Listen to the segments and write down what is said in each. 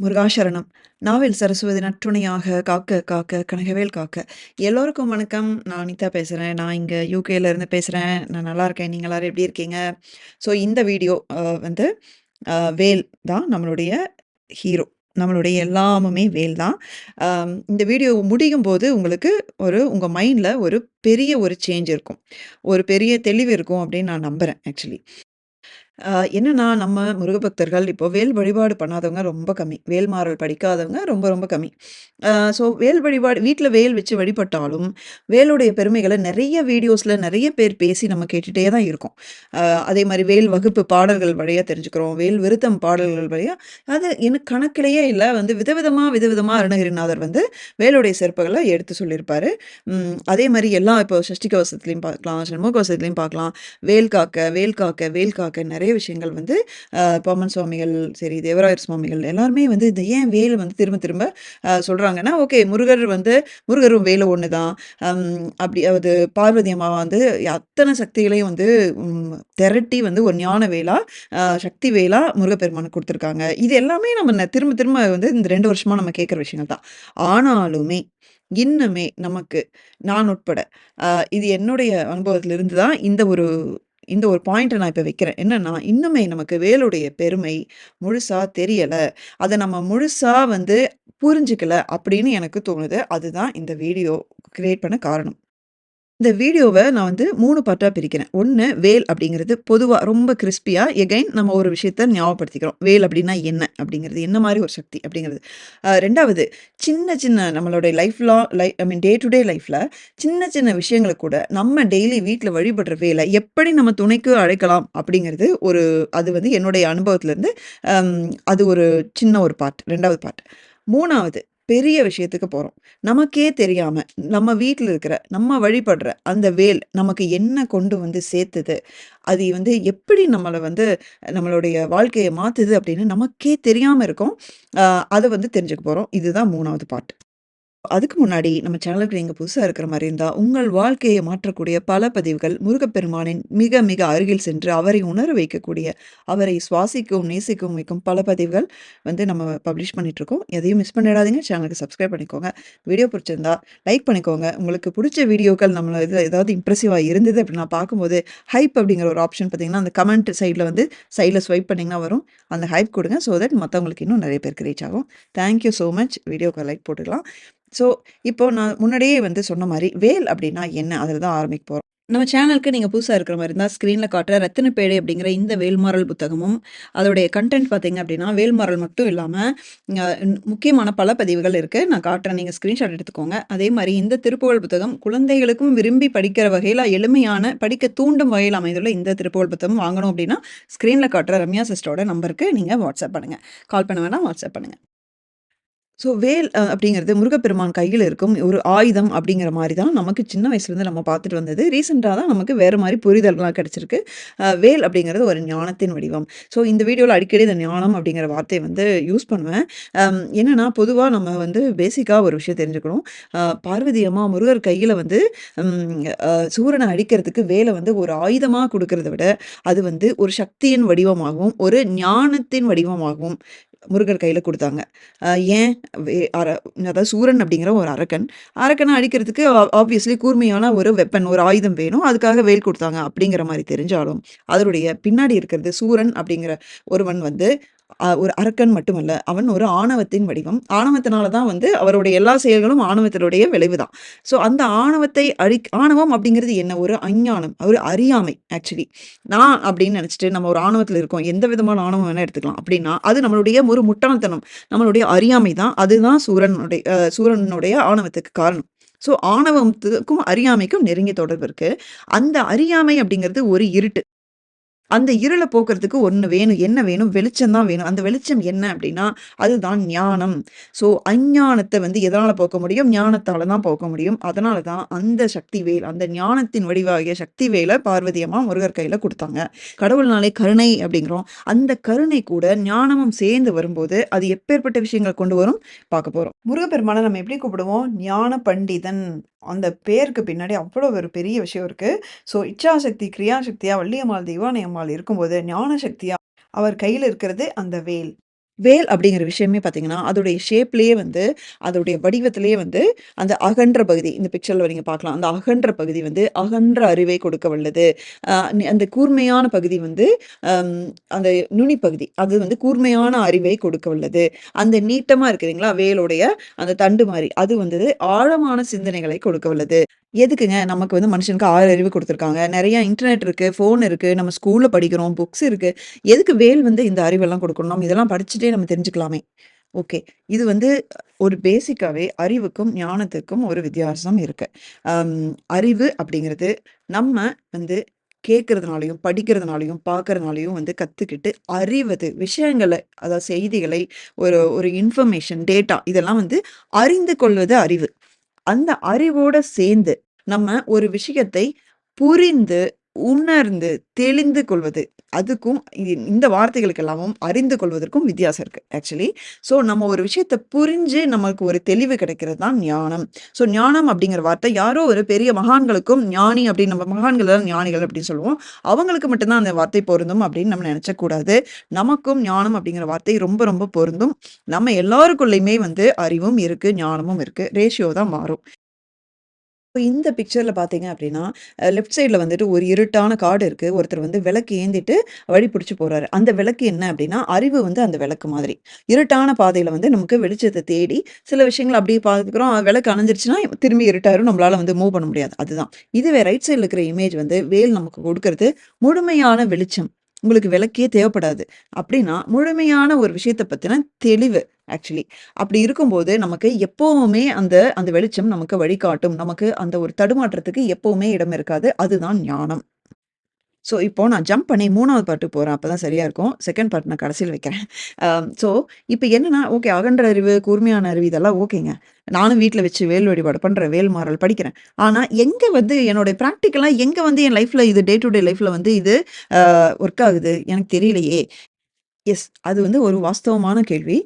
முருகாசரணம். நாவில் சரஸ்வதி நற்றுணையாக காக்க காக்க கனகவேல் காக்க. எல்லோருக்கும் வணக்கம். நான் அனிதா பேசுறேன். நான் இங்க யுகேல இருந்து பேசுறேன். நான் நல்லா இருக்கேன். நீங்க எல்லாரும் எப்படி இருக்கீங்க? ஸோ இந்த வீடியோ வந்து வேல் தான் நம்மளுடைய ஹீரோ. நம்மளுடைய எல்லாமுமே வேல் தான். இந்த வீடியோ முடியும்போது உங்களுக்கு உங்க மைண்ட்ல ஒரு பெரிய ஒரு சேஞ்ச் இருக்கும். ஒரு பெரிய தெளிவு இருக்கும் அப்படின்னு நான் நம்புறேன் ஆக்சுவலி. என்னன்னா, நம்ம முருகபக்தர்கள் இப்போ வேல் வழிபாடு பண்ணாதவங்க ரொம்ப கம்மி. வேல்மாறல் படிக்காதவங்க ரொம்ப ரொம்ப கம்மி. ஸோ வேல் வழிபாடு வீட்ல வேல் வச்சு வழிபட்டாலும், வேலுடைய பெருமைகள நெறைய வீடியோஸ்ல நெறைய பேர் பேசி நம்ம கேட்டுட்டே தான் இருக்கோம். அதேமாரி வேல் வகுப்பு பாடல்கள் வழியா தெரிஞ்சுக்கிறோம். வேல் விருத்தம் பாடல்கள் வழியா அது எனக்கு கணக்கிலேயே இல்ல வந்து விதவிதமா விதவிதமா அருணகிரிநாதர் வந்து வேலுடைய சிறப்புகள எடுத்து சொல்லியிருப்பாரு. அதேமாரி இப்போ சஷ்டி கவசத்திலயும் பார்க்கலாம், சண்முக கவசத்திலயும் பார்க்கலாம். வேல் காக்க, வேல் காக்க, வேல் காக்க நெறைய விஷயங்கள் வந்து பாமன் சுவாமிகள் சரி, தேவராயர் சுவாமிகள் எல்லாருமே வந்து இந்த ஏன் வேல் வந்து திரும்ப திரும்ப சொல்றாங்கன்னா, ஓகே முருகரும் வேலும் ஒண்ணு தான். அம் அப்படி அது பார்வதி அம்மா வந்து அத்தன சக்திகளையும் வந்து திரட்டி வந்து ஒரு ஞான வேலா, சக்தி வேலா முருகப்பெருமானுக்கு குடுத்துருக்காங்க. இது எல்லாமே நம்ம திரும்ப திரும்ப வந்து இந்த 2 வருஷமா நம்ம கேட்கிற விஷயங்கள் தான். ஆனாலுமே, இன்னுமே நமக்கு நான் உட்பட இது என்னுடைய அனுபவத்திலிருந்து தான் இந்த ஒரு பாயிண்ட்ட நான் இப்ப வைக்கிறேன். என்னன்னா, இன்னுமே நமக்கு வேலுடைய பெருமை முழுசா தெரியல. அத நம்ம முழுசா வந்து புரிஞ்சுக்கல அப்படின்னு எனக்கு தோணுது. அதுதான் இந்த வீடியோ கிரியேட் பண்ண காரணம். இந்த வீடியோவ நான் வந்து 3 பார்ட்டா பிரிக்கிறேன். 1 வேல் அப்படிங்கிறது பொதுவா ரொம்ப கிரிஸ்பியா நம்ம ஒரு விஷயத்த ஞாபகப்படுத்திக்கிறோம். வேல் அப்படின்னா என்ன? அப்படிங்கிறது என்ன மாரி ஒரு சக்தி அப்படிங்கிறது. 2வது சின்ன சின்ன நம்மளுடைய ஐ மீன் டே டு டே லைஃப்ல சின்ன சின்ன விஷயங்கள கூட நம்ம டெய்லி வீட்ல வழிபடுற வேல எப்படி நம்ம துணைக்கு அழைக்கலாம் அப்படிங்கிறது அது வந்து என்னுடைய அனுபவத்திலருந்து அம் அது ஒரு சின்ன ஒரு பார்ட் 2வது பார்ட். 3வது பெரிய விஷயத்துக்கு போறோம். நமக்கே தெரியாம, நம்ம வீட்ல இருக்கிற, நம்ம வழிபடுற அந்த வேல் நமக்கு என்ன கொண்டு வந்து சேர்த்துது? அது வந்து எப்படி நம்மளுடைய வாழ்க்கைய மாத்துது அப்படின்னு நமக்கே தெரியாம இருக்கும். அ அத வந்து தெரிஞ்சுக்க போறோம். இதுதான் 3வது பார்ட். அதுக்கு முன்னாடி நம்ம சேனலுக்கு நீங்க புதுசா இருக்கிற மாரி இருந்தா, உங்கள் வாழ்க்கையை மாற்றக்கூடிய பல பதிவுகள் முருகப்பெருமானின் மிக மிக அருகில் சென்று அவரை உணர வைக்கக்கூடிய, அவரை சுவாசிக்கவும், நேசிக்கவும் வைக்கும் பல பதிவுகள் வந்து நம்ம பப்ளிஷ் பண்ணிட்டுருக்கோம். எதையும் மிஸ் பண்ணிடாதீங்க. சேனலுக்கு சப்ஸ்கிரைப் பண்ணிக்கோங்க. வீடியோ பிடிச்சிருந்தா லைக் பண்ணிக்கோங்க. உங்களுக்கு புடிச்ச வீடியோக்கள் நம்மள ஏதாவது இம்ப்ரெசிவா இருந்தது அப்படின்னா பார்க்கும்போது, ஹைப் அப்படிங்கிற ஒரு ஆப்ஷன் பார்த்தீங்கன்னா, அந்த கமெண்ட் சைட்ல ஸ்வைப் பண்ணீங்கன்னா வரும். அந்த ஹைப் குடுங்க. ஸோ தட் மத்தவங்களுக்கு இன்னும் நெறைய பேருக்கு ரீச் ஆகும். Thank you so much. வீடியோக்கு லைக் போட்டுக்கலாம். ஸோ, இப்போ நான் முன்னாடியே வந்து சொன்ன மாரி, வேல் அப்டின்னா என்ன? அதுல தான் ஆரம்பிக்க போறோம். நம்ம சேனலுக்கு நீங்க புதுசா இருக்கிற மாரி இருந்தா, ஸ்க்ரீன்ல காட்டுற ரத்தின பேழை அப்படிங்கிற இந்த வேல்மாறல் புத்தகமும், அதோடைய கன்டென்ட் பார்த்தீங்க அப்படின்னா, வேல்மாறல் மட்டும் இல்லாம, முக்கியமான பல பதிவுகள் இருக்கு. நான் காட்டுறேன். நீங்க ஸ்க்ரீன்ஷாட் எடுத்துக்கோங்க. அதே மாரி இந்த திருப்புகழ் புத்தகம் குழந்தைகளுக்கும் விரும்பி படிக்கிற வகையில எளிமையான, படிக்க தூண்டும் வகையில் அமைந்துள்ள இந்த திருப்புகழ் புத்தகம் வாங்கணும் அப்படின்னா, ஸ்க்ரீன்ல காட்டுற ரம்யா சிஸ்டரோட நம்பருக்கு நீங்க வாட்ஸ்அப் பண்ணுங்க. கால் பண்ண வேணாம், வாட்ஸ்அப் பண்ணுங்க. ஸோ வேல் அப்படிங்கிறது முருகப்பெருமான் கையில இருக்கும் ஒரு ஆயுதம் அப்படிங்கிற மாரி தான் நமக்கு சின்ன வயசுலேருந்து நம்ம பார்த்துட்டு வந்தது. ரீசென்ட்டா தான் நமக்கு வேற மாரி புரிதல்லாம் கிடைச்சிருக்கு. வேல் அப்படிங்கிறது ஒரு ஞானத்தின் வடிவம். ஸோ இந்த வீடியோல அடிக்கடி இந்த ஞானம் அப்படிங்கிற வார்த்தைய வந்து யூஸ் பண்ணுவேன். என்னன்னா பொதுவா நம்ம வந்து பேசிக்கா ஒரு விஷயம் தெரிஞ்சுக்கணும். பார்வதி அம்மா முருகர் கையில வந்து ம் சூரன அழிக்கிறதுக்கு வேல வந்து ஒரு ஆயுதமா குடுக்கிறத விட, அது வந்து ஒரு சக்தியின் வடிவமாகவும், ஒரு ஞானத்தின் வடிவமாகவும் முருகர் கையில குடுத்தாங்க. ஏன் வே அர அதாவது சூரன் அப்படிங்கிற ஒரு அரக்கன். அரக்கன அழிக்கிறதுக்கு ஆப்வியஸ்லி கூர்மையான ஒரு வெப்பன், ஒரு ஆயுதம் வேணும். அதுக்காக வேல் குடுத்தாங்க அப்படிங்கிற மாரி தெரிஞ்சாலும், அதனுடைய பின்னாடி இருக்கிறது சூரன் அப்படிங்கிற ஒருவன் வந்து ஒரு அரக்கன் மட்டுமல்ல. அவன் ஒரு ஆணவத்தின் வடிவம். ஆணவத்தினால தான் வந்து அவருடைய எல்லா செயல்களும் ஆணவத்தினுடைய விளைவு தான். ஸோ அந்த ஆணவத்தை ஆணவம் அப்படிங்கிறது என்ன? ஒரு அஞ்ஞானம், ஒரு அறியாமை ஆக்சுவலி. நான் அப்படின்னு நெனச்சுட்டு நம்ம ஒரு ஆணவத்தில இருக்கோம். எந்த விதமான ஆணவம் வேணா எடுத்துக்கலாம். அப்படின்னா, அது நம்மளுடைய ஒரு முட்டாள்தனம். நம்மளுடைய அறியாமை தான். அதுதான் சூரனுடைய ஆணவத்துக்கு காரணம். ஸோ ஆணவத்துக்கும், அறியாமைக்கும் நெருங்கிய தொடர்பு இருக்கு. அந்த அறியாமை அப்படிங்கிறது ஒரு இருட்டு. அந்த இருள போக்குறதுக்கு ஒண்ணு வேணும். என்ன வேணும்? வெளிச்சம் தான் வேணும். அந்த வெளிச்சம் என்ன அப்டின்னா, அதுதான் ஞானம். ஸோ அஞ்ஞானத்த வந்து எதனால போக்க முடியும்? ஞானத்தால தான் போக்க முடியும். அதனால தான் அந்த சக்தி வேல், அந்த ஞானத்தின் வடிவாகிய சக்தி வேல பார்வதி அம்மா முருகர் கையில குடுத்தாங்க. கடவுள்னாலே கருணை அப்டிங்கிறோம். அந்த கருணை கூட ஞானமும் சேர்ந்து வரும்போது, அது எப்பேர்ப்பட்ட விஷயங்கள் கொண்டு வரும்? பார்க்க போறோம். முருகப்பெருமான நம்ம எப்படி கூப்பிடுவோம்? ஞான பண்டிதன். அந்த பேருக்கு பின்னாடி அவ்வளோ ஒரு பெரிய விஷயம் இருக்கு. ஸோ இச்சாசக்தி, கிரியாசக்தியா வள்ளியம்மாள், தெய்வானை அம்மாள் இருக்கும்போது, ஞான சக்தியா அவர் கையில இருக்கிறது அந்த வேல். வேல் அப்படிங்கிற விஷயமே பார்த்தீங்கன்னா, அதோடைய ஷேப்லயே வந்து, அதோடைய வடிவத்திலேயே வந்து, அந்த அகன்ற பகுதி, இந்த பிக்சர்ல நீங்க பார்க்கலாம். அந்த அகன்ற பகுதி வந்து, அகன்ற அறிவை கொடுக்க வல்லது. அந்த கூர்மையான பகுதி வந்து, அம் அந்த நுனி பகுதி, அது வந்து கூர்மையான அறிவை கொடுக்க வல்லது. அந்த நீட்டமா இருக்கு இல்லைங்களா? வேலுடைய அந்த தண்டு மாரி, அது வந்து ஆழமான சிந்தனைகளை கொடுக்க வல்லது. எதுக்குங்க? நமக்கு வந்து மனுஷனுக்கு 6 அறிவு குடுத்துருக்காங்க. நெறைய இன்டர்நெட் இருக்கு, ஃபோன் இருக்கு, நம்ம ஸ்கூல்ல படிக்கிறோம், புக்ஸ் இருக்கு. எதுக்கு வேல் வந்து இந்த அறிவெல்லாம் குடுக்கணும்? நம்ம இதெல்லாம் படிச்சுட்டே நம்ம தெரிஞ்சுக்கலாமே! ஓகே. இது வந்து ஒரு பேசிக்காவே அறிவுக்கும், ஞானத்துக்கும் ஒரு வித்தியாசம் இருக்கு. அம் அறிவு அப்படிங்கிறது நம்ம வந்து கேட்கறதுனாலயும், படிக்கிறதுனாலயும், பார்க்கறதுனாலயும் வந்து கத்துக்கிட்டு அறிவது விஷயங்கள அதாவது செய்திகளை ஒரு ஒரு இன்ஃபர்மேஷன், டேட்டா இதெல்லாம் வந்து அறிந்து கொள்வது அறிவு. அந்த அறிவோட சேர்ந்து, நம்ம ஒரு விஷயத்தை புரிந்து, உணர்ந்து, தெளிந்து கொள்வது. அதுக்கும் இந்த வார்த்தைகளுக்கெல்லாமும் அறிந்து கொள்வதற்கும் வித்தியாசம் இருக்கு ஆக்சுவலி. ஸோ நம்ம ஒரு விஷயத்த புரிஞ்சு நமக்கு ஒரு தெளிவு கிடைக்கிறது தான் ஞானம். ஸோ ஞானம் அப்படிங்கிற வார்த்தை யாரோ ஒரு பெரிய மகான்களுக்கும் ஞானி அப்படின்னு நம்ம மகான்கள் தான் ஞானிகள் அப்படின்னு சொல்லுவோம். அவங்களுக்கு மட்டும் தான் அந்த வார்த்தை பொருந்தும் அப்படின்னு நம்ம நெனச்சக்கூடாது. நமக்கும் ஞானம் அப்படிங்கிற வார்த்தை ரொம்ப ரொம்ப பொருந்தும். நம்ம எல்லாருக்குள்ளயுமே வந்து அறிவும் இருக்கு, ஞானமும் இருக்கு. ரேஷியோ தான் மாறும். இப்ப இந்த பிக்சர்ல பார்த்தீங்க அப்டின்னா, லெஃப்ட் சைட்ல வந்துட்டு ஒரு இருட்டான காடு இருக்கு. ஒருத்தர் வந்து விளக்கு ஏந்திட்டு வழி புடிச்சு போறாரு. அந்த விளக்கு என்ன அப்டின்னா, அறிவு வந்து அந்த விளக்கு மாதிரி. இருட்டான பாதையில வந்து நமக்கு வெளிச்சத்த தேடி சில விஷயங்கள அப்டியே பார்த்துக்கிறோம். விளக்கு அணைஞ்சிருச்சுனா திரும்பி இருட்டாயிரும். நம்மளால வந்து மூவ் பண்ண முடியாது. அதுதான். இதுவே ரைட் சைட்ல இருக்கிற இமேஜ் வந்து வேல் நமக்கு கொடுக்கறது முழுமையான வெளிச்சம். உங்களுக்கு விளக்கே தேவைப்படாது. அப்டின்னா, முழுமையான ஒரு விஷயத்த பத்தின தெளிவு ஆக்சுவலி. அப்படி இருக்கும்போது, நமக்கு எப்பவுமே அந்த அந்த வெளிச்சம் நமக்கு வழிகாட்டும். நமக்கு அந்த ஒரு தடுமாற்றத்துக்கு எப்பவுமே இடம் இருக்காது. அதுதான் ஞானம். ஸோ, இப்போ நான் ஜம்ப் பண்ணி 3வது பார்ட்டுக்கு போறேன். அப்பதான் சரியா இருக்கும். 2ண்ட் பார்ட் நான் கடைசில வைக்கிறேன். ஸோ, இப்ப என்னன்னா, ஓகே அகன்ற அறிவு, கூர்மையான அறிவு இதெல்லாம் ஓகேங்க. நானும் வீட்ல வச்சு வேல் வழிபாடு பண்றேன். வேல்மாறல் படிக்கிறேன். ஆனா, எங்க வந்து என்னோட பிராக்டிகலா எங்க வந்து என் லைஃப்ல இது டே டூ டே லைஃப்ல வந்து இது ஒர்க் ஆகுது? எனக்கு தெரியலையே! எஸ். அது வந்து ஒரு வாஸ்தவமான கேள்வி.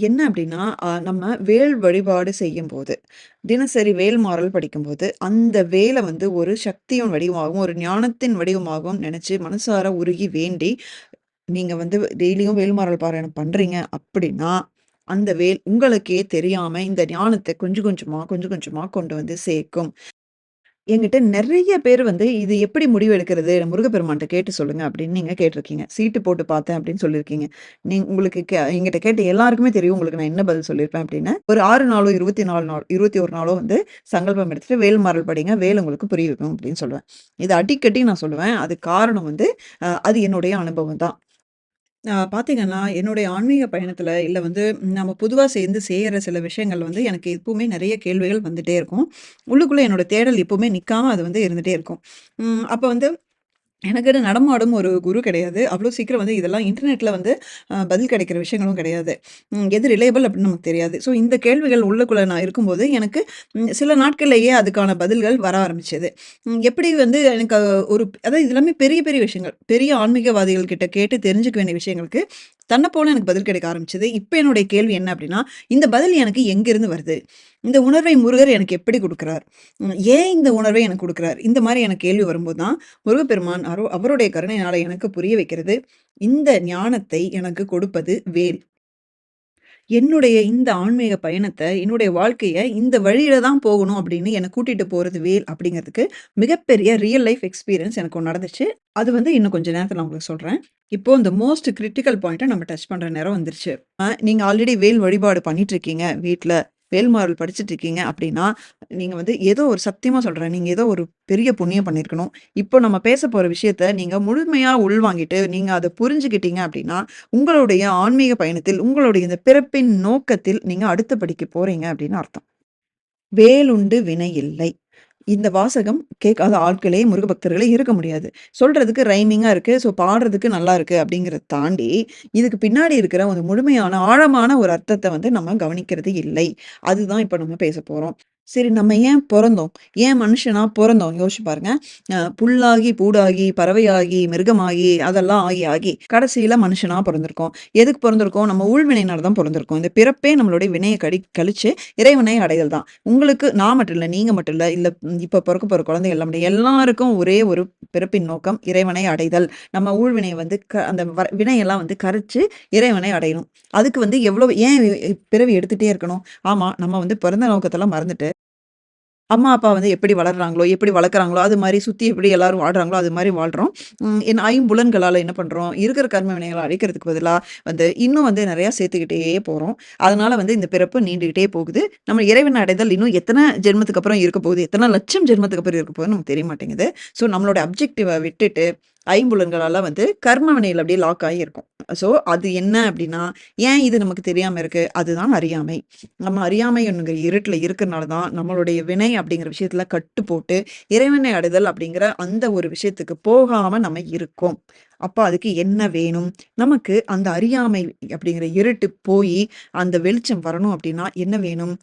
என்ன அப்டின்னா, நம்ம வேல் வழிபாடு செய்யும்போது, தினசரி வேல்மாறல் படிக்கும்போது, அந்த வேல வந்து ஒரு சக்தியின் வடிவமாகவும், ஒரு ஞானத்தின் வடிவமாகவும் நெனச்சு மனசார உருகி வேண்டி, நீங்க வந்து டெய்லியும் வேல்மாறல் பாராயணம் பண்றீங்க அப்டின்னா, அந்த வேல் உங்களுக்கே தெரியாம இந்த ஞானத்த கொஞ்சம் கொஞ்சமா, கொஞ்சம் கொஞ்சமா கொண்டு வந்து சேர்க்கும். என்கிட்ட நெறைய பேரு வந்து, "இது எப்படி முடிவு எடுக்கிறது? முருகப்பெருமான்ட்ட கேட்டு சொல்லுங்க" அப்படின்னு நீங்க கேட்டிருக்கீங்க. "சீட்டு போட்டு பார்த்தேன்" அப்படின்னு சொல்லியிருக்கீங்க. உங்களுக்கு என்கிட்ட கேட்ட எல்லாருக்குமே தெரியும் உங்களுக்கு நான் என்ன பதில் சொல்லியிருப்பேன் அப்படின்னு. ஒரு 6 நாளோ, 24 நாள் 21 நாளோ வந்து சங்கல்பம் எடுத்துட்டு வேல்மாறல் படிங்க. வேல் உங்களுக்கு புரிய வைக்கும் அப்படின்னு சொல்லுவேன். இத அடிக்கடி நான் சொல்லுவேன். அதுக்கு காரணம் வந்து, அது என்னுடைய அனுபவம் தான். பார்த்தீங்கன்னா, என்னுடைய ஆன்மீக பயணத்தில, இல்ல வந்து நம்ம பொதுவா சேர்ந்து செய்ற சில விஷயங்கள் வந்து எனக்கு எப்பவுமே நெறைய கேள்விகள் வந்துட்டே இருக்கும். உள்ளுக்குள்ள என்னோட தேடல் எப்பவுமே நிக்காம அது வந்து இருந்துட்டே இருக்கும். அப்ப வந்து எனக்குன்னு நடமாடும் ஒரு குரு கிடையாது. அவ்ளோ சீக்கிரம் வந்து இதெல்லாம் இன்டர்நெட்ல வந்து பதில் கிடைக்கிற விஷயங்களும் கிடையாது. எது ரிலையபிள் அப்படின்னு நமக்கு தெரியாது. ஸோ இந்த கேள்விகள் உள்ளுக்குள்ள நான் இருக்கும்போது, எனக்கு சில நாட்கள்லேயே அதுக்கான பதில்கள் வர ஆரம்பிச்சது. எப்படி வந்து எனக்கு ஒரு அதாவது இது எல்லாமே பெரிய பெரிய விஷயங்கள். பெரிய ஆன்மீகவாதிகள் கிட்ட கேட்டு தெரிஞ்சுக்க வேண்டிய விஷயங்களுக்கு, தன்ன போல எனக்கு பதில் கிடைக்க ஆரம்பிச்சது. இப்ப என்னுடைய கேள்வி என்ன அப்படின்னா, இந்த பதில் எனக்கு எங்கிருந்து வருது? இந்த உணர்வை முருகர் எனக்கு எப்படி குடுக்குறார்? ஏன் இந்த உணர்வை எனக்கு குடுக்குறார்? இந்த மாரி எனக்கு கேள்வி வரும்போது தான் முருகப்பெருமான் அவருடைய கருணையினால எனக்கு புரிய வைக்கிறது. இந்த ஞானத்தை எனக்கு கொடுப்பது வேல். என்னுடைய இந்த ஆன்மீக பயணத்த, என்னுடைய வாழ்க்கைய இந்த வழியில தான் போகணும் அப்படின்னு என்ன கூட்டிட்டு போறது வேல் அப்படிங்கிறதுக்கு மிகப்பெரிய ரியல் லைஃப் எக்ஸ்பீரியன்ஸ் எனக்கு ஒண்ணு நடந்துச்சு. அது வந்து இன்னும் கொஞ்ச நேரத்துல நான் உங்களுக்கு சொல்றேன். இப்போ இந்த மோஸ்ட் கிரிட்டிக்கல் பாயிண்ட்ட நம்ம டச் பண்ற நேரம் வந்துருச்சு. நீங்க ஆல்ரெடி வேல் வழிபாடு பண்ணிட்டு இருக்கீங்க வீட்ல. வேல்மாறல் படிச்சுட்டு இருக்கீங்க அப்படின்னா, நீங்க வந்து ஏதோ ஒரு சத்தியமா சொல்றேன். நீங்க ஏதோ ஒரு பெரிய புண்ணியம் பண்ணியிருக்கணும். இப்போ நம்ம பேச போற விஷயத்த நீங்க முழுமையா உள்வாங்கிட்டு, நீங்க அத புரிஞ்சுக்கிட்டீங்க அப்படின்னா, உங்களுடைய ஆன்மீக பயணத்தில், உங்களுடைய இந்த பிறப்பின் நோக்கத்தில் நீங்க அடுத்த படிக்கு போறீங்க அப்படின்னு அர்த்தம். "வேலுண்டு வினை இல்லை." இந்த வாசகம் கேட்காத ஆட்களே, முருக பக்தர்களே இருக்க முடியாது. சொல்றதுக்கு ரைமிங்கா இருக்கு. ஸோ பாடுறதுக்கு நல்லா இருக்கு அப்படிங்கிறத தாண்டி, இதுக்கு பின்னாடி இருக்கிற ஒரு முழுமையான, ஆழமான ஒரு அர்த்தத்த வந்து நம்ம கவனிக்கிறது இல்லை. அதுதான் இப்ப நம்ம பேச போறோம். சரி நம்ம ஏன் பொறந்தோம்? ஏன் மனுஷனா பொறந்தோம்? யோசிச்சு பாருங்க. புல்லாகி, பூடாகி, பறவையாகி, மிருகமாகி, அதெல்லாம் ஆகி, ஆகி கடைசியில மனுஷனா பொறந்திருக்கோம். எதுக்கு பொறந்திருக்கோம்? நம்ம ஊழ்வினையினால தான் பொறந்திருக்கோம். இந்த பிறப்பே நம்மளுடைய வினைய கழிச்சு இறைவனை அடைதல் தான். உங்களுக்கு நான் மட்டும் இல்ல, நீங்க மட்டும் இல்ல, இல்ல இப்ப பொறக்க போற குழந்தைகள் எல்லாருக்கும் ஒரே ஒரு பிறப்பின் நோக்கம் இறைவனை அடைதல். நம்ம ஊழ்வினைய வந்து அந்த வினையெல்லாம் வந்து கரைச்சு இறைவனை அடையணும். அதுக்கு வந்து எவ்வளவு ஏன் பிறவி எடுத்துட்டே இருக்கணும்? ஆமா, நம்ம வந்து பிறந்த நோக்கத்தெல்லாம் மறந்துட்டு அம்மா, அப்பா வந்து எப்படி வளர்றாங்களோ, எப்படி வளர்க்குறாங்களோ, அது மாரி சுத்தி எப்படி எல்லாரும் வாழ்றாங்களோ, அது மாரி வாழ்றோம். என் ஐம்புலன்களால என்ன பண்றோம், இருக்கிற கர்ம வினைகள அழிக்கிறதுக்கு பதிலா வந்து, இன்னும் வந்து நெறையா சேர்த்துக்கிட்டே போறோம். அதனால வந்து இந்த பிறப்பு நீண்டுகிட்டே போகுது. நம்ம இறைவன் அடைதல் இன்னும் எத்தன ஜென்மத்துக்கு அப்புறம் இருக்க போகுது, எத்தன லட்சம் ஜென்மத்துக்கு அப்புறம் இருக்க போகுதுன்னு நமக்கு தெரிய மாட்டேங்குது. ஸோ நம்மளோட அப்ஜெக்டிவ விட்டுட்டு, ஐம்புலன்களால வந்து கர்ம வினையில அப்படியே லாக் ஆகி இருக்கோம். ஸோ அது என்ன அப்படின்னா, ஏன் இது நமக்கு தெரியாம இருக்கு? அதுதான் அறியாமை. நம்ம அறியாமை என்கிற இருட்டுல இருக்கிறனால தான், நம்மளுடைய வினை அப்படிங்கிற விஷயத்துல கட்டு போட்டு, இறைவனை அடைதல் அப்படிங்கிற அந்த ஒரு விஷயத்துக்கு போகாம நம்ம இருக்கோம். அப்ப அதுக்கு என்ன வேணும்? நமக்கு அந்த அறியாமை அப்படிங்கிற இருட்டு போயி, அந்த வெளிச்சம் வரணும் அப்படின்னா என்ன வேணும்?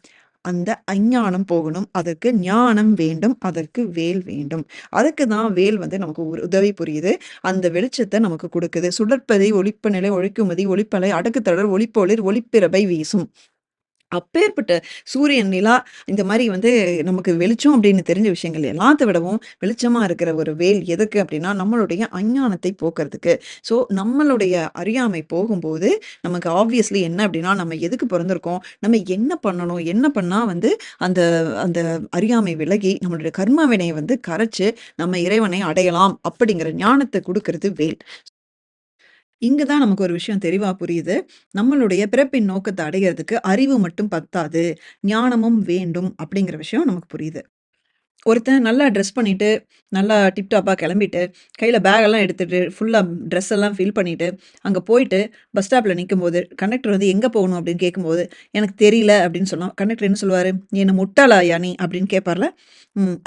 அந்த அஞ்ஞானம் போகணும். அதற்கு ஞானம் வேண்டும். அதற்கு வேல் வேண்டும். அதுக்கு தான் வேல் வந்து நமக்கு ஒரு உதவி புரியுது. அந்த வெளிச்சத்த நமக்கு குடுக்குது. "சுடர்ப்பதை ஒளிப்பநிலை ஒழிக்குமதி ஒளிப்பலை அடக்குத்தழல் ஒளிப்பொளிர் ஒளிப்பிரபை வீசும்." அப்பேற்பட்ட சூரியன், நிலா இந்த மாரி வந்து நமக்கு வெளிச்சம் அப்படின்னு தெரிஞ்ச விஷயங்கள் எல்லாத்த விடவும் வெளிச்சமா இருக்கிற ஒரு வேல் எதுக்கு அப்படின்னா, நம்மளுடைய அஞ்ஞானத்தை போக்குறதுக்கு. ஸோ நம்மளுடைய அறியாமை போகும்போது, நமக்கு ஆப்வியஸ்லி என்ன அப்படின்னா, நம்ம எதுக்கு பொறந்திருக்கோம்? நம்ம என்ன பண்ணணும்? என்ன பண்ணா வந்து அந்த அந்த அறியாமை விலகி, நம்மளுடைய கர்ம வினைய வந்து கரைச்சு, நம்ம இறைவனை அடையலாம் அப்படிங்கிற ஞானத்த குடுக்குறது வேல். இங்க தான் நமக்கு ஒரு விஷயம் தெளிவா புரியுது. நம்மளுடைய பிறப்பின் நோக்கத்த அடையறதுக்கு அறிவு மட்டும் பத்தாது. ஞானமும் வேண்டும் அப்படிங்கிற விஷயம் நமக்கு புரியுது. ஒருத்தன் நல்லா ட்ரெஸ் பண்ணிட்டு, நல்லா டிப் டாப்பா கெளம்பிட்டு, கையில பேக்கெல்லாம் எடுத்துட்டு, ஃபுல்லா ட்ரெஸ் எல்லாம் ஃபில் பண்ணிட்டு, அங்க போயிட்டு பஸ் ஸ்டாப்ல நிக்கும்போது, கண்டக்டர் வந்து "எங்க போகணும்?" அப்படின்னு கேட்கும்போது, "எனக்கு தெரியல" அப்படின்னு சொன்னா, கண்டக்டர் என்ன சொல்லுவாரு? "நீ என்ன முட்டாளாயா நீ?" அப்படின்னு கேட்பார்ல.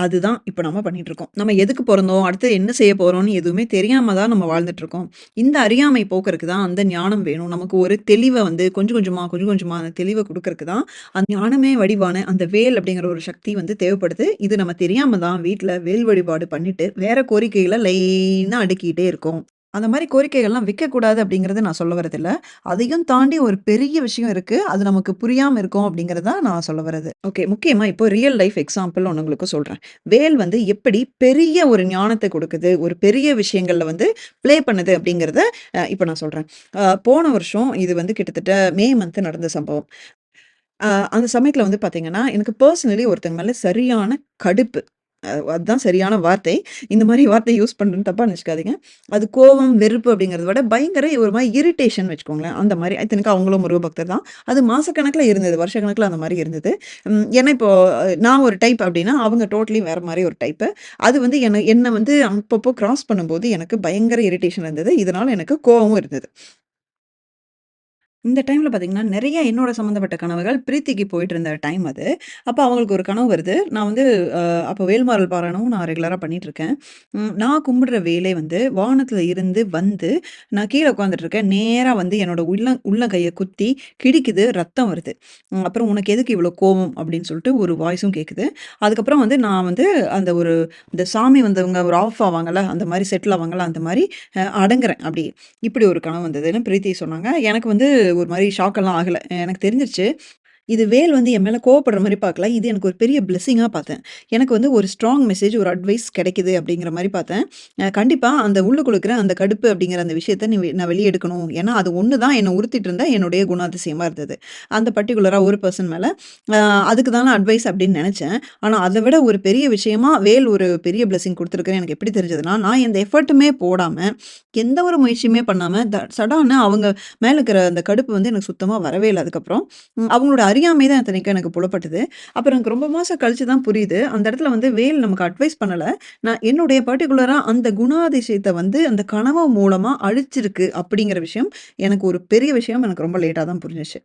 அதுதான் இப்ப நம்ம பண்ணிட்டுருக்கோம். நம்ம எதுக்கு பொறந்தோம்? அடுத்து என்ன செய்ய போறோம்ன்னு எதுவுமே தெரியாம தான் நம்ம வாழ்ந்துட்டுருக்கோம். இந்த அறியாமை போக்குறக்கு தான் அந்த ஞானம் வேணும். நமக்கு ஒரு தெளிவ வந்து கொஞ்சம் கொஞ்சமா, கொஞ்சம் கொஞ்சமா அந்த தெளிவ குடுக்கறக்கு தான் அந்த ஞானமே வடிவான அந்த வேல் அப்படிங்கிற ஒரு சக்தி வந்து தேவைப்படுது. இது நம்ம தெரியாம தான் வீட்ல வேல் வழிபாடு பண்ணிட்டு, வேற கோரிக்கைகள லைனா அடுக்கிட்டே இருக்கோம். அந்த மாரி கோரிக்கைகள்லாம் வைக்கக்கூடாது அப்படிங்கிறத நான் சொல்ல வரதில்ல. அதையும் தாண்டி ஒரு பெரிய விஷயம் இருக்கு. அது நமக்கு புரியாம இருக்கோம் அப்படிங்கிறது தான் நான் சொல்ல வரது. ஓகே. முக்கியமா இப்போ ரியல் லைஃப் எக்ஸாம்பிள் ஒண்ணு உங்களுக்கு சொல்றேன். வேல் வந்து எப்படி பெரிய ஒரு ஞானத்த குடுக்குது, ஒரு பெரிய விஷயங்கள்ல வந்து ப்ளே பண்ணுது அப்படிங்கிறத இப்ப நான் சொல்றேன். போன வருஷம் இது வந்து கிட்டத்தட்ட மே மந்த் நடந்த சம்பவம். அ அந்த சமயத்துல வந்து பாத்தீங்கன்னா, எனக்கு பெர்சனலி ஒருத்தங்க மேல சரியான கடுப்பு. அதுதான் சரியான வார்த்தை. இந்த மாரி வார்த்தை யூஸ் பண்றேன்னு தப்பா நெனச்சுக்காதீங்க. அது கோவம், வெறுப்பு அப்படிங்கிறத விட பயங்கர ஒரு மாரி இரிட்டேஷன் வச்சுக்கோங்களேன். அந்த மாரி இத்தனைக்கும் அவங்களும் முருக பக்தர் தான். அது மாசக்கணக்குல இருந்தது. வருஷக்கணக்குல அந்த மாரி இருந்தது. ஏன்னா இப்போ நான் ஒரு டைப் அப்படின்னா, அவங்க டோட்டலி வேற மாரி ஒரு டைப்பு. அது வந்து என்ன வந்து அப்பப்போ கிராஸ் பண்ணும்போது எனக்கு பயங்கர இரிட்டேஷன் இருந்தது. இதனால எனக்கு கோவமும் இருந்தது. இந்த டைம்ல பார்த்தீங்கன்னா, நெறைய என்னோட சம்மந்தப்பட்ட கனவுகள் பிரீத்திக்கு போயிட்டுருந்த டைம் அது. அப்ப அவங்களுக்கு ஒரு கனவு வருது. நான் வந்து அ அப்ப வேல்மாறல் பாராயணமும் நான் ரெகுலரா பண்ணிட்டுருக்கேன். நான் கும்பிடுற வேலே வந்து வானத்துல இருந்து வந்து, நான் கீழ உட்காந்துட்டுருக்கேன். நேரா வந்து என்னோட உள்ளங்கைய குத்தி கிழிக்குது, ரத்தம் வருது. அப்புறம் "உனக்கு எதுக்கு இவ்வளோ கோவம்?" அப்படின்னு சொல்லிட்டு ஒரு வாய்ஸும் கேட்குது. அதுக்கப்புறம் வந்து நான் வந்து அந்த ஒரு இந்த சாமி வந்தவங்க ஒரு ஆஃப் ஆவாங்கல்ல, அந்த மாரி செட்டில் ஆவாங்கல்ல, அந்த மாரி அடங்குறேன் அப்படியே. இப்படி ஒரு கனவு வந்ததுன்னு பிரீத்தி சொன்னாங்க. எனக்கு வந்து ஒரு மாரி ஷாக்கெல்லாம் ஆகல. எனக்கு தெரிஞ்சிருச்சு. இது வேல் வந்து என் மேல கோவப்படுற மாரி பார்க்கல. இது எனக்கு ஒரு பெரிய பிளெஸ்ஸிங்கா பார்த்தேன். எனக்கு வந்து ஒரு ஸ்ட்ராங் மெசேஜ், ஒரு அட்வைஸ் கிடைக்குது அப்படிங்கிற மாரி பார்த்தேன். கண்டிப்பா அந்த உள்ளுக்குள்ள இருக்கிற அந்த கடுப்பு அப்படிங்கிற அந்த விஷயத்த நான் வெளிய எடுக்கணும். ஏன்னா, அது ஒண்ணு தான் என்ன உறுத்திட்டு இருந்த என்னுடைய குணாதிசயமா இருந்தது. அந்த பர்ட்டிகுலரா ஒரு பெர்சன் மேல. அ அதுக்கு தான் நான் அட்வைஸ் அப்படின்னு நெனச்சேன். ஆனா, அத விட ஒரு பெரிய விஷயமா வேல் ஒரு பெரிய பிளெஸ்ஸிங் குடுத்துருக்குன்னு எனக்கு எப்படி தெரிஞ்சதுன்னா, நான் எந்த எஃபர்ட்டுமே போடாம, எந்த ஒரு முயற்சியுமே பண்ணாம, சடான்னு அவங்க மேல இருக்கிற அந்த கடுப்பு வந்து எனக்கு சுத்தமா வரவே இல்ல அதுக்கப்புறம். அவங்களோட அறியாமை தான் இத்தனைக்கும் எனக்கு புலப்பட்டது. அப்புறம் எனக்கு ரொம்ப மாசம் கழிச்சு தான் புரியுது. அந்த இடத்துல வந்து வேல் நமக்கு அட்வைஸ் பண்ணல. நான் என்னுடைய பர்ட்டிகுலரா அந்த குணாதிசயத்த வந்து அந்த கனவு மூலமா அழிச்சிருக்கு அப்படிங்கிற விஷயம் எனக்கு ஒரு பெரிய விஷயம் எனக்கு ரொம்ப லேட்டா தான் புரிஞ்சுச்சு.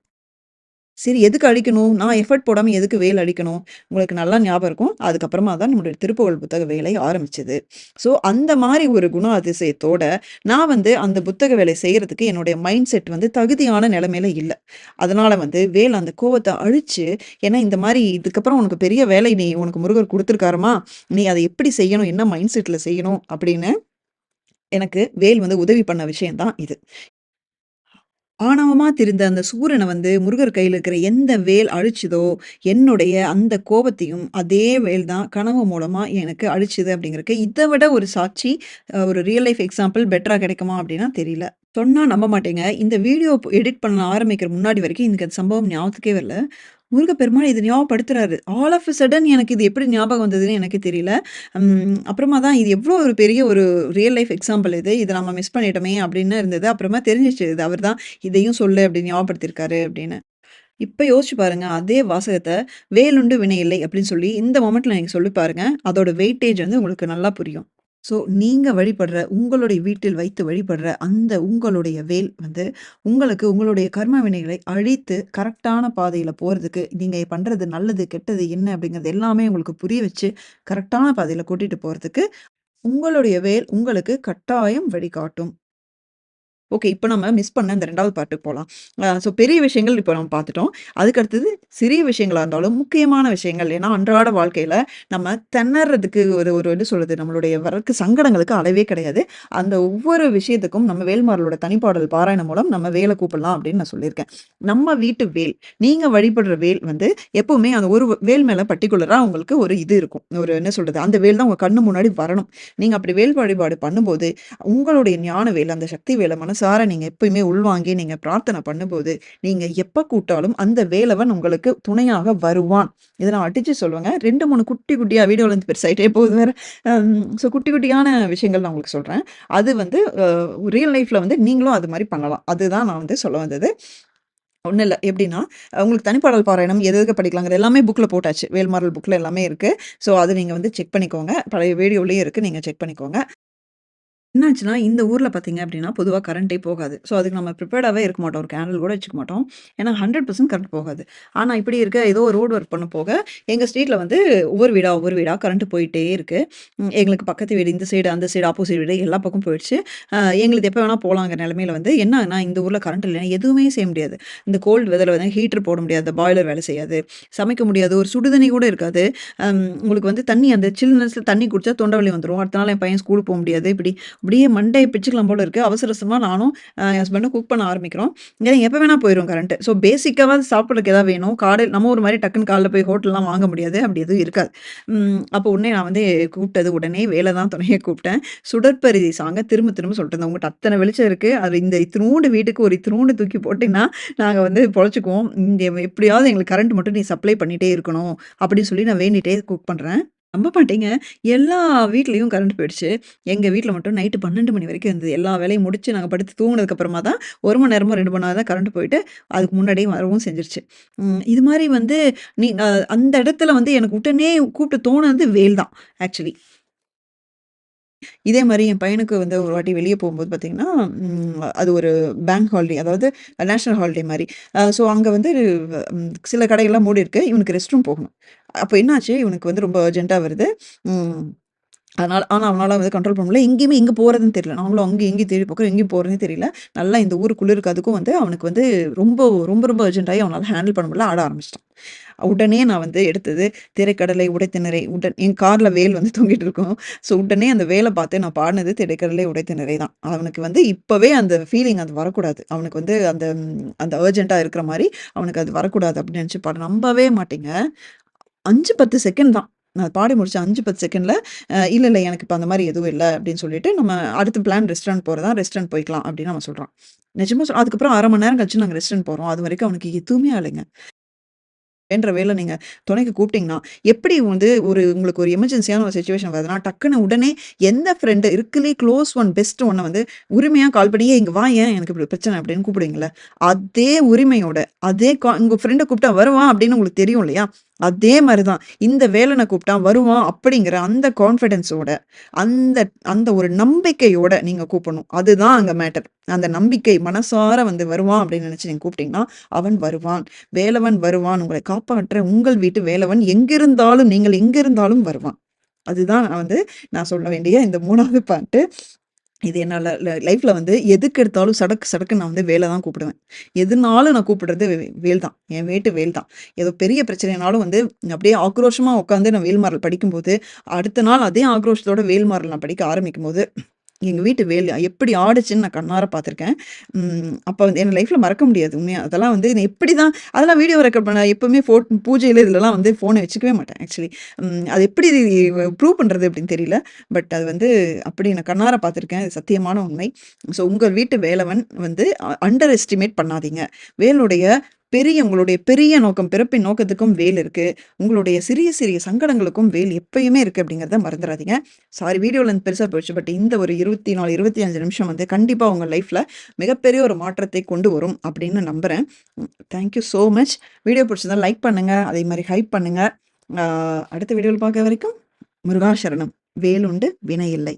சரி எதுக்கு அழிக்கணும்? நான் எஃபோர்ட் போடாம எதுக்கு வேல் அழிக்கணும்? உங்களுக்கு நல்லா ஞாபகம் இருக்கும். அதுக்கப்புறமா தான் நம்முடைய திருப்புகழ் புத்தக வேலை ஆரம்பிச்சது. ஸோ அந்த மாரி ஒரு குணாதிசயத்தோட, நான் வந்து அந்த புத்தக வேலை செய்றதுக்கு என்னுடைய மைண்ட் செட் வந்து தகுதியான நிலைமையில இல்ல. அதனால வந்து வேல் அந்த கோவத்த அழிச்சு, ஏன்னா இந்த மாரி இதுக்கப்புறம் உனக்கு பெரிய வேலை உனக்கு முருகர் குடுத்துருக்காரும்மா, நீ அத எப்படி செய்யணும்? என்ன மைண்ட் செட்ல செய்யணும்? அப்படின்னு எனக்கு வேல் வந்து உதவி பண்ண விஷயம் தான் இது. ஆணவமா திரிந்த அந்த சூரன வந்து முருகர் கையில இருக்கிற எந்த வேல் அழிச்சதோ, என்னுடைய அந்த கோபத்தையும் அதே வேல் தான் கனவு மூலமா எனக்கு அழிச்சது அப்படிங்கிறதுக்கு, இத விட ஒரு சாட்சி ஒரு ரியல் லைஃப் எக்ஸாம்பிள் பெட்டரா கிடைக்குமா அப்படின்னா தெரியல. சொன்னா நம்ப மாட்டீங்க. இந்த வீடியோ எடிட் பண்ண ஆரம்பிக்கிற முன்னாடி வரைக்கும் எனக்கு அந்த சம்பவம் ஞாபகத்துக்கே வரல. முருகப்பெருமான் இத ஞாபகப்படுத்துறாரு. ஆல் ஆஃப் அ சடன் எனக்கு இது எப்படி ஞாபகம் வந்ததுன்னு எனக்கு தெரியல. அப்புறமா தான் இது எவ்ளோ ஒரு பெரிய ஒரு ரியல் லைஃப் எக்ஸாம்பிள் இது. இத நம்ம மிஸ் பண்ணிட்டோமே அப்படின்னு இருந்தது. அப்புறமா தெரிஞ்சுச்சு இது அவர் தான் இதையும் சொல்லு அப்படின்னு ஞாபகப்படுத்தியிருக்காரு அப்படின்னு. இப்ப யோசிச்சு பாருங்க. அதே வாசகத்த "வேலுண்டு வினை இல்லை" அப்படின்னு சொல்லி இந்த மொமெண்ட்ல நீங்க சொல்லி பாருங்க. அதோட வெயிட்டேஜ் வந்து உங்களுக்கு நல்லா புரியும். ஸோ, நீங்க வழிபடுற, உங்களுடைய வீட்டில் வைத்து வழிபடுற அந்த உங்களுடைய வேல் வந்து, உங்களுக்கு உங்களுடைய கர்ம வினைகளை அழித்து கரெக்ட்டான பாதையில போறதுக்கு, நீங்க பண்றது நல்லது, கெட்டது என்ன அப்படிங்கிறது எல்லாமே உங்களுக்கு புரிய வச்சு, கரெக்ட்டான பாதையில கூட்டிட்டு போறதுக்கு, உங்களுடைய வேல் உங்களுக்கு கட்டாயம் வழிகாட்டும். ஓகே. இப்ப நம்ம மிஸ் பண்ண இந்த 2வது பார்ட்டுக்கு போலாம். ஸோ பெரிய விஷயங்கள் இப்ப நம்ம பார்த்துட்டோம். அதுக்கு அடுத்தது சிறிய விஷயங்களா இருந்தாலும், முக்கியமான விஷயங்கள். ஏன்னா, அன்றாட வாழ்க்கையில நம்ம திணறதுக்கு ஒரு ஒரு என்ன சொல்றது? நம்மளுடைய வரக்கு சங்கடங்களுக்கு அளவே கிடையாது. அந்த ஒவ்வொரு விஷயத்துக்கும் நம்ம வேல்மாறலோட தனிப்பாடல் பாராயணம் மூலம் நம்ம வேல கூப்பிடலாம் அப்படின்னு நான் சொல்லியிருக்கேன். நம்ம வீட்டு வேல், நீங்க வழிபடுற வேல் வந்து எப்பவுமே அந்த ஒரு வேல் மேல பர்ட்டிகுலரா உங்களுக்கு ஒரு இது இருக்கும். ஒரு என்ன சொல்றது? அந்த வேல் தான் உங்க கண்ணு முன்னாடி வரணும். நீங்க அப்படி வேல் வழிபாடு பண்ணும்போது, உங்களுடைய ஞான வேல், அந்த சக்தி வேல மனசார நீங்க எப்பயுமே உள்வாங்கி நீங்க பிரார்த்தனை பண்ணும்போது, நீங்க எப்ப கூப்பிட்டாலும் அந்த வேலவன் உங்களுக்கு துணையாக வருவான். இத நான் அடிச்சு சொல்லுவேங்க. 2, 3 குட்டி குட்டியா வீடியோல இருந்து பெருசாயிட்டே போகுது வேற. ஸோ குட்டி குட்டியான விஷயங்கள் நான் உங்களுக்கு சொல்றேன். அது வந்து ரியல் லைஃப்ல வந்து நீங்களும் அது மாரி பண்ணலாம். அதுதான் நான் வந்து சொல்ல வந்தது. ஒண்ணும் இல்ல. எப்படின்னா, உங்களுக்கு தனிப்பாடல் பாராயணம் எது எதுக்கு படிக்கலாங்கிறது எல்லாமே புக்ல போட்டாச்சு. வேல்மாறல் புக்ல எல்லாமே இருக்கு. ஸோ அத நீங்க வந்து செக் பண்ணிக்கோங்க. பழைய வீடியோலயும் இருக்கு. நீங்க செக் பண்ணிக்கோங்க. என்னாச்சுன்னா, இந்த ஊர்ல பார்த்தீங்க அப்டின்னா, பொதுவா கரண்டே போகாது. ஸோ, அதுக்கு நம்ம ப்ரிப்பேர்டாவே இருக்க மாட்டோம். ஒரு கேண்டில் கூட வச்சுக்க மாட்டோம். ஏன்னா 100% கரண்ட் போகாது. ஆனா, இப்படி இருக்க ஏதோ ரோட் ஒர்க் பண்ண போக, எங்க ஸ்ட்ரீட்ல வந்து ஒவ்வொரு வீடா கரண்ட் போயிட்டே இருக்கு. எங்களுக்கு பக்கத்து வீடு, இந்த சைடு, அந்த சைடு, ஆப்போசிட் வீடு எல்லா பக்கம் போயிடுச்சு. எங்களுது எப்ப வேணா போலாங்கிற நெலைமையில வந்து என்னான்னா, இந்த ஊர்ல கரண்ட் இல்லைன்னா எதுவுமே செய்ய முடியாது. இந்த கோல்டு வெதர்ல வந்து ஹீட்டர் போட முடியாது. பாய்லர் வேலை செய்யாது. சமைக்க முடியாது. ஒரு சுடு தண்ணி கூட இருக்காது. உங்களுக்கு வந்து தண்ணி அந்த சில்னஸ்ல தண்ணி குடிச்சா தொண்ட வலி வந்துரும். அடுத்த நாள் என் பையன் ஸ்கூலுக்கு போ முடியாது. இப்படி அப்படியே மண்டைய பிச்சுக்கலாம் போல இருக்கு. அவசர அவசரமா நானும் என் ஹஸ்பண்டும் குக் பண்ண ஆரம்பிக்கிறோம். ஏன்னா எப்ப வேணா போயிரும் கரண்ட். ஸோ பேசிக்காவாது சாப்பிடறதுக்கு ஏதாவது வேணும். காலையில நம்ம ஊர் மாரி டக்குன்னு காலைல போய் ஹோட்டல்லாம் வாங்க முடியாது. அப்படி எதுவும் இருக்காது. அப்போ உடனே நான் வந்து கூப்பிட்டது உடனே வேல தான் துணைய கூப்பிட்டேன். சுடற்பரிதி சாங்க திரும்ப திரும்ப சொல்லிட்டு இருந்தேன். உங்கட்ட அத்தன வெளிச்சம் இருக்கு. அது இந்த இத்துணூண்டு வீட்டுக்கு ஒரு இத்துணூண்டு தூக்கி போட்டீங்கன்னா, நாங்க வந்து பொழச்சுக்குவோம். இங்க எப்படியாவது எங்களுக்கு கரண்ட் மட்டும் நீ சப்ளை பண்ணிட்டே இருக்கணும். அப்படின்னு சொல்லி நான் வேண்டிட்டே குக் பண்றேன். நம்ப மாட்டீங்க. எல்லா வீட்லயும் கரண்ட் போயிடுச்சு. எங்க வீட்ல மட்டும் நைட்டு 12 மணி வரைக்கும் இருந்தது. எல்லா வேலையும் முடிச்சு நாங்க படுத்து தூங்குனதுக்கு அப்புறமா தான் 1 மணி நேரமோ, 2 மணி நேரம் தான் கரண்ட் போயிட்டு, அதுக்கு முன்னாடியே வரவும் செஞ்சுருச்சு. இது மாரி வந்து நீ அந்த இடத்துல வந்து எனக்கு உடனே கூப்பிட்டு தோணுனது வேல் தான் ஆக்சுவலி. இதே மாரி என் பையனுக்கு வந்து ஒரு வாட்டி வெளிய போம்போது பார்த்தீங்கன்னா, அது ஒரு பேங்க் ஹாலிடே அதாவது நேஷனல் ஹாலிடே மாரி. ஸோ அங்க வந்து சில கடைகள்லாம் மூடியிருக்கு. இவனுக்கு ரெஸ்ட் ரூம் போகணும். அப்ப என்னாச்சு, இவனுக்கு வந்து ரொம்ப அர்ஜென்ட்டா வருது. ம். ஆனா அவனால வந்து கண்ட்ரோல் பண்ண முடியல. எங்கேயுமே எங்க போறதுன்னு தெரியல. நாங்களும் அங்கேயும் இங்கேயும் தேடி பார்க்குறோம். எங்கேயும் போறதுன்னே தெரியல. நல்லா இந்த ஊரு குளிருக்கு அதுக்கும் வந்து அவனுக்கு வந்து ரொம்ப ரொம்ப ரொம்ப அர்ஜென்ட் ஆயி அவனால ஹேண்டில் பண்ண முடியல. ஆட ஆரம்பிச்சுட்டான். உடனே நான் வந்து எடுத்தது "திரைக்கடலை உடைத்திணறை" என் கார்ல வேல் வந்து தொங்கிட்டு இருக்கும். ஸோ உடனே அந்த வேல பார்த்து நான் பாடுனது "திரைக்கடலை உடைத்திணறை" தான். அவனுக்கு வந்து இப்பவே அந்த ஃபீலிங் அது வரக்கூடாது. அவனுக்கு வந்து அந்த அர்ஜென்ட்டா இருக்கிற மாரி அவனுக்கு அது வரக்கூடாது அப்படின்னு நினைச்சு பாடுனேன். நம்பவே மாட்டீங்க. 5, 10 செகண்ட் தான். நான் பாடி முடிச்ச 5, 10 செகண்ட்ல, இல்ல, இல்ல எனக்கு இப்ப அந்த மாரி எதுவும் இல்ல அப்படின்னு சொல்லிட்டு, நம்ம அடுத்த பிளான் ரெஸ்டாரண்ட் போறதா, ரெஸ்டாரண்ட் போய்க்கலாம் அப்படின்னு அவன் சொல்றான். நிஜமா அதுக்கப்புறம் 1/2 மணி நேரம் கழிச்சு நாங்க ரெஸ்டாரண்ட் போறோம். அதுவரைக்கும் அவனுக்கு எதுவுமே ஆகலைங்க. வேண்ட வேள நீங்க துணைக்கு கூப்பிட்டீங்கன்னா, எப்படி வந்து உங்களுக்கு ஒரு எமர்ஜென்சியான ஒரு சிச்சுவேஷன் வருதுன்னா, டக்குனு உடனே எந்த ஃப்ரெண்ட் இருக்கறதுலயே க்ளோஸ் ஒன், பெஸ்ட் ஒன்ன வந்து உரிமையா கால் பண்ணி, "ஏய் இங்க வாயேன், எனக்கு இப்படி பிரச்சனை" அப்படின்னு கூப்பிடுவீங்கல்ல. அதே உரிமையோட, அதே உங்க ஃப்ரெண்ட கூப்பிட்டா வருவான் அப்படின்னு உங்களுக்கு தெரியும் இல்லையா? அதே மாரி தான். இந்த வேலன கூப்பிட்டா வருவான் அப்படிங்கிற அந்த கான்ஃபிடன்ஸோட, அந்த அந்த ஒரு நம்பிக்கையோட நீங்க கூப்பிடணும். அதுதான் அங்க மேட்டர். அந்த நம்பிக்கை மனசார வந்து வருவான் அப்படின்னு நினைச்சு நீங்க கூப்பிட்டீங்கன்னா, அவன் வருவான். வேலவன் வருவான். உங்களை காப்பாற்ற உங்கள் வீட்டு வேலவன் எங்கிருந்தாலும் நீங்கள் எங்கிருந்தாலும் வருவான். அதுதான் நான் சொல்ல வேண்டிய இந்த 3வது பாயிண்ட். இது என்னோட லைஃப்ல வந்து எதுக்கு எடுத்தாலும் சடக்கு சடக்குன்னு நான் வந்து வேல தான் கூப்பிடுவேன். எதுனாலும் நான் கூப்பிடுறது வேல் தான். என் வீட்டு வேல் தான். ஏதோ பெரிய பிரச்சனைனாலும் வந்து அப்படியே ஆக்ரோஷமா உட்காந்து நான் வேல்மாறல் படிக்கும்போது, அடுத்த நாள் அதே ஆக்ரோஷத்தோட வேல்மாறல் நான் படிக்க ஆரம்பிக்கும்போது, எங்க வீட்டு வேல் எப்படி ஆடுச்சுன்னு நான் கண்ணார பார்த்துருக்கேன். அப்ப வந்து என் லைஃப்ல மறக்க முடியாது உண்மையா. அதெல்லாம் வந்து நான் எப்படிதான் அதெல்லாம் வீடியோ ரெக்கார்ட் பண்ண எப்பவுமே பூஜையில இதுலலாம் வந்து ஃபோன வச்சுக்கவே மாட்டேன் ஆக்சுவலி. அது எப்படி ப்ரூவ் பண்றது அப்படின்னு தெரியல. பட் அது வந்து அப்படி நான் கண்ணார பார்த்துருக்கேன். அது சத்தியமான உண்மை. ஸோ உங்க வீட்டு வேலவன் வந்து அண்டர் எஸ்டிமேட் பண்ணாதீங்க. வேலுடைய உங்களுடைய பெரிய நோக்கம், பிறப்பின் நோக்கத்துக்கும் வேல் இருக்கு. உங்களுடைய சிறிய சிறிய சங்கடங்களுக்கும் வேல் எப்பயுமே இருக்கு அப்படிங்கிறத மறந்துறாதீங்க. சாரி வீடியோ லென்த் பெருசா போச்சு. பட் இந்த ஒரு 24, 25 நிமிஷம் வந்து கண்டிப்பா உங்க லைஃப்ல மிகப்பெரிய ஒரு மாற்றத்தை கொண்டு வரும் அப்படின்னு நம்புறேன். Thank you so much. Video பிடிச்சிருந்தா லைக் பண்ணுங்க. அதே மாரி ஹைப் பண்ணுங்க. அடுத்த வீடியோல பார்க்க வரைக்கும் முருகா சரணம். வேலுண்டு வினை இல்லை.